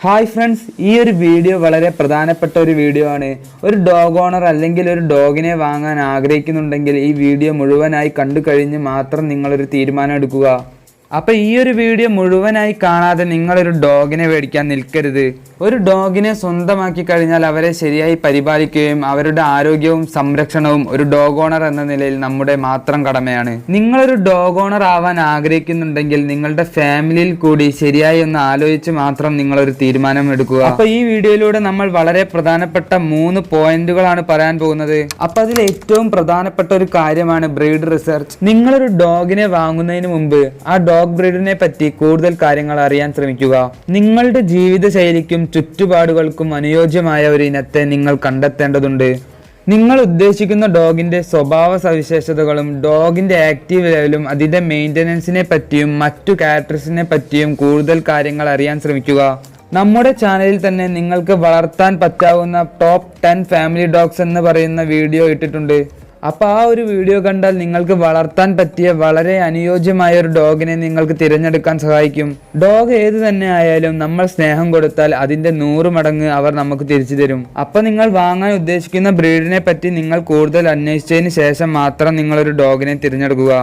Hi friends, ഈ ഒരു video വളരെ പ്രധാനപ്പെട്ട ഒരു വീഡിയോ ആണ്. ഒരു ഡോഗ് ഓണർ അല്ലെങ്കിൽ ഒരു ഡോഗിനെ വാങ്ങാൻ ആഗ്രഹിക്കുന്നുണ്ടെങ്കിൽ ഈ വീഡിയോ മുഴുവനായി കണ്ടു കഴിഞ്ഞ് മാത്രം നിങ്ങളൊരു തീരുമാനം എടുക്കുക. അപ്പോൾ ഈ ഒരു വീഡിയോ മുഴുവനായി കാണാതെ നിങ്ങളൊരു ഡോഗിനെ മേടിക്കാൻ നിൽക്കരുത്. ഒരു ഡോഗിനെ സ്വന്തമാക്കി കഴിഞ്ഞാൽ അവരെ ശരിയായി പരിപാലിക്കുകയും അവരുടെ ആരോഗ്യവും സംരക്ഷണവും ഒരു ഡോഗ് ഓണർ എന്ന നിലയിൽ നമ്മുടെ മാത്രം കടമയാണ്. നിങ്ങളൊരു ഡോഗ് ഓണർ ആവാൻ ആഗ്രഹിക്കുന്നുണ്ടെങ്കിൽ നിങ്ങളുടെ ഫാമിലിയിൽ കൂടി ശരിയായി ഒന്ന് ആലോചിച്ച് മാത്രം നിങ്ങളൊരു തീരുമാനം എടുക്കുക. അപ്പോൾ ഈ വീഡിയോയിലൂടെ നമ്മൾ വളരെ പ്രധാനപ്പെട്ട 3 പോയിന്റുകളാണ് പറയാൻ പോകുന്നത്. അപ്പോൾ അതിൽ ഏറ്റവും പ്രധാനപ്പെട്ട ഒരു കാര്യമാണ് ബ്രീഡ് റിസർച്ച്. നിങ്ങളൊരു ഡോഗിനെ വാങ്ങുന്നതിന് മുമ്പ് ആ ഡോഗ് ബ്രീഡിനെ പറ്റി കൂടുതൽ കാര്യങ്ങൾ അറിയാൻ ശ്രമിക്കുക. നിങ്ങളുടെ ജീവിതശൈലിക്കും ചുറ്റുപാടുകൾക്കും അനുയോജ്യമായ ഒരു ഇനത്തെ നിങ്ങൾ കണ്ടെത്തേണ്ടതുണ്ട്. നിങ്ങൾ ഉദ്ദേശിക്കുന്ന ഡോഗിന്റെ സ്വഭാവ സവിശേഷതകളും ഡോഗിന്റെ ആക്റ്റീവ് ലെവലും അതിന്റെ മെയിൻ്റനൻസിനെ പറ്റിയും മറ്റു ക്യാരക്ടേഴ്സിനെ പറ്റിയും കൂടുതൽ കാര്യങ്ങൾ അറിയാൻ ശ്രമിക്കുക. നമ്മുടെ ചാനലിൽ തന്നെ നിങ്ങൾക്ക് വളർത്താൻ പറ്റാവുന്ന ടോപ്പ് 10 ഫാമിലി ഡോഗ്സ് എന്ന് പറയുന്ന വീഡിയോ ഇട്ടിട്ടുണ്ട്. അപ്പോൾ ആ ഒരു വീഡിയോ കണ്ടാൽ നിങ്ങൾക്ക് വളർത്താൻ പറ്റിയ വളരെ അനുയോജ്യമായ ഒരു ഡോഗിനെ നിങ്ങൾക്ക് തിരഞ്ഞെടുക്കാൻ സഹായിക്കും. ഡോഗ് ഏത് തന്നെ ആയാലും നമ്മൾ സ്നേഹം കൊടുത്താൽ അതിൻ്റെ 100 മടങ്ങ് അവർ നമുക്ക് തിരിച്ചു തരും. അപ്പോൾ നിങ്ങൾ വാങ്ങാൻ ഉദ്ദേശിക്കുന്ന ബ്രീഡിനെ പറ്റി നിങ്ങൾ കൂടുതൽ അന്വേഷിച്ചതിന് ശേഷം മാത്രം നിങ്ങളൊരു ഡോഗിനെ തിരഞ്ഞെടുക്കുക.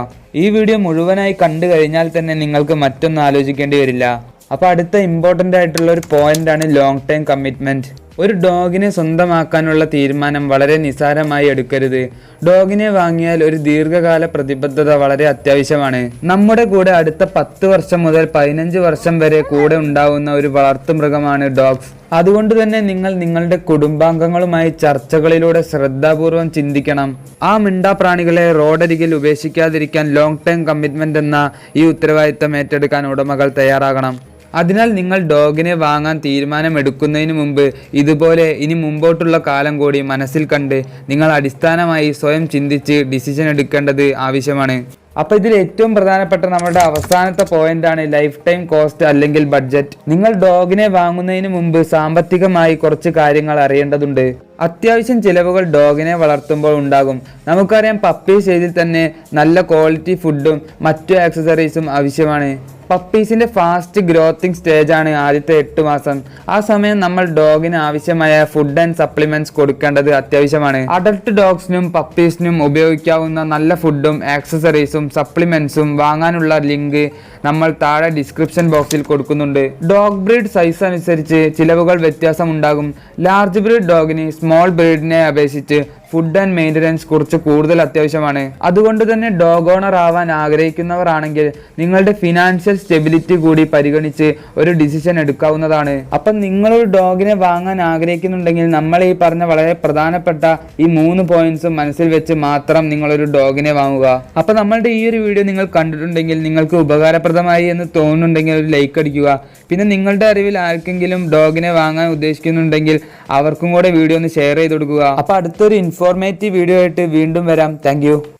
ഈ വീഡിയോ മുഴുവനായി കണ്ടു കഴിഞ്ഞാൽ തന്നെ നിങ്ങൾക്ക് മറ്റൊന്നും ആലോചിക്കേണ്ടി വരില്ല. അപ്പോൾ അടുത്ത ഇമ്പോർട്ടൻ്റ് ആയിട്ടുള്ള ഒരു പോയിന്റാണ് ലോങ് ടൈം കമ്മിറ്റ്മെൻറ്റ്. ഒരു ഡോഗിനെ സ്വന്തമാക്കാനുള്ള തീരുമാനം വളരെ നിസ്സാരമായി എടുക്കരുത്. ഡോഗിനെ വാങ്ങിയാൽ ഒരു ദീർഘകാല പ്രതിബദ്ധത വളരെ അത്യാവശ്യമാണ്. നമ്മുടെ കൂടെ അടുത്ത 10 വർഷം മുതൽ 15 വർഷം വരെ കൂടെ ഉണ്ടാവുന്ന ഒരു വളർത്തുമൃഗമാണ് ഡോഗ്സ്. അതുകൊണ്ട് തന്നെ നിങ്ങൾ നിങ്ങളുടെ കുടുംബാംഗങ്ങളുമായി ചർച്ചകളിലൂടെ ശ്രദ്ധാപൂർവം ചിന്തിക്കണം. ആ മിണ്ടാപ്രാണികളെ റോഡരികിൽ ഉപേക്ഷിക്കാതിരിക്കാൻ ലോങ് ടൈം കമ്മിറ്റ്മെന്റ് എന്ന ഈ ഉത്തരവാദിത്തം ഏറ്റെടുക്കാൻ ഉടമകൾ തയ്യാറാകണം. അതിനാൽ നിങ്ങൾ ഡോഗിനെ വാങ്ങാൻ തീരുമാനമെടുക്കുന്നതിന് മുമ്പ് ഇതുപോലെ ഇനി മുമ്പോട്ടുള്ള കാലം കൂടി മനസ്സിൽ കണ്ട് നിങ്ങൾ അടിസ്ഥാനമായി സ്വയം ചിന്തിച്ച് ഡിസിഷൻ എടുക്കേണ്ടത് ആവശ്യമാണ്. അപ്പോൾ ഇതിൽ ഏറ്റവും പ്രധാനപ്പെട്ട നമ്മുടെ അവസാനത്തെ പോയിന്റാണ് ലൈഫ് ടൈം കോസ്റ്റ് അല്ലെങ്കിൽ ബഡ്ജറ്റ്. നിങ്ങൾ ഡോഗിനെ വാങ്ങുന്നതിന് മുമ്പ് സാമ്പത്തികമായി കുറച്ച് കാര്യങ്ങൾ അറിയേണ്ടതുണ്ട്. അത്യാവശ്യം ചിലവുകൾ ഡോഗിനെ വളർത്തുമ്പോൾ ഉണ്ടാകും. നമുക്കറിയാം, പപ്പി സ്റ്റേജിൽ തന്നെ നല്ല ക്വാളിറ്റി ഫുഡും മറ്റു ആക്സസറീസും ആവശ്യമാണ്. പപ്പീസിന്റെ ഫാസ്റ്റ് ഗ്രോത്തിങ് സ്റ്റേജാണ് ആദ്യത്തെ 8 മാസം. ആ സമയം നമ്മൾ ഡോഗിന് ആവശ്യമായ ഫുഡ് ആൻഡ് സപ്ലിമെന്റ്സ് കൊടുക്കേണ്ടത് അത്യാവശ്യമാണ്. അഡൽട്ട് ഡോഗ്സിനും പപ്പീസിനും ഉപയോഗിക്കാവുന്ന നല്ല ഫുഡും ആക്സസറീസും സപ്ലിമെന്റ്സും വാങ്ങാനുള്ള ലിങ്ക് നമ്മൾ താഴെ ഡിസ്ക്രിപ്ഷൻ ബോക്സിൽ കൊടുക്കുന്നുണ്ട്. ഡോഗ് ബ്രീഡ് സൈസ് അനുസരിച്ച് ചിലവുകൾ വ്യത്യാസമുണ്ടാകും. ലാർജ് ബ്രീഡ് ഡോഗിന് സ്മോൾ ബ്രീഡിനെ അപേക്ഷിച്ച് ഫുഡ് ആൻഡ് മെയിൻ്റനൻസ് കുറച്ച് കൂടുതൽ അത്യാവശ്യമാണ്. അതുകൊണ്ട് തന്നെ ഡോഗ് ഓണർ ആവാൻ ആഗ്രഹിക്കുന്നവർ ആണെങ്കിൽ നിങ്ങളുടെ ഫിനാൻഷ്യൽ സ്റ്റെബിലിറ്റി കൂടി പരിഗണിച്ച് ഒരു ഡിസിഷൻ എടുക്കാവുന്നതാണ്. അപ്പം നിങ്ങളൊരു ഡോഗിനെ വാങ്ങാൻ ആഗ്രഹിക്കുന്നുണ്ടെങ്കിൽ നമ്മൾ ഈ പറഞ്ഞ വളരെ പ്രധാനപ്പെട്ട ഈ 3 പോയിന്റ്സും മനസ്സിൽ വെച്ച് മാത്രം നിങ്ങളൊരു ഡോഗിനെ വാങ്ങുക. അപ്പം നമ്മളുടെ ഈ ഒരു വീഡിയോ നിങ്ങൾ കണ്ടിട്ടുണ്ടെങ്കിൽ നിങ്ങൾക്ക് ഉപകാരപ്രദമായി എന്ന് തോന്നുന്നുണ്ടെങ്കിൽ ഒരു ലൈക്ക് അടിക്കുക. പിന്നെ നിങ്ങളുടെ അറിവിൽ ആർക്കെങ്കിലും ഡോഗിനെ വാങ്ങാൻ ഉദ്ദേശിക്കുന്നുണ്ടെങ്കിൽ അവർക്കും കൂടെ വീഡിയോ ഒന്ന് ഷെയർ ചെയ്ത് കൊടുക്കുക. അപ്പോൾ അടുത്തൊരു ഇൻഫോർമേറ്റീവ് വീഡിയോ ആയിട്ട് വീണ്ടും വരാം. താങ്ക്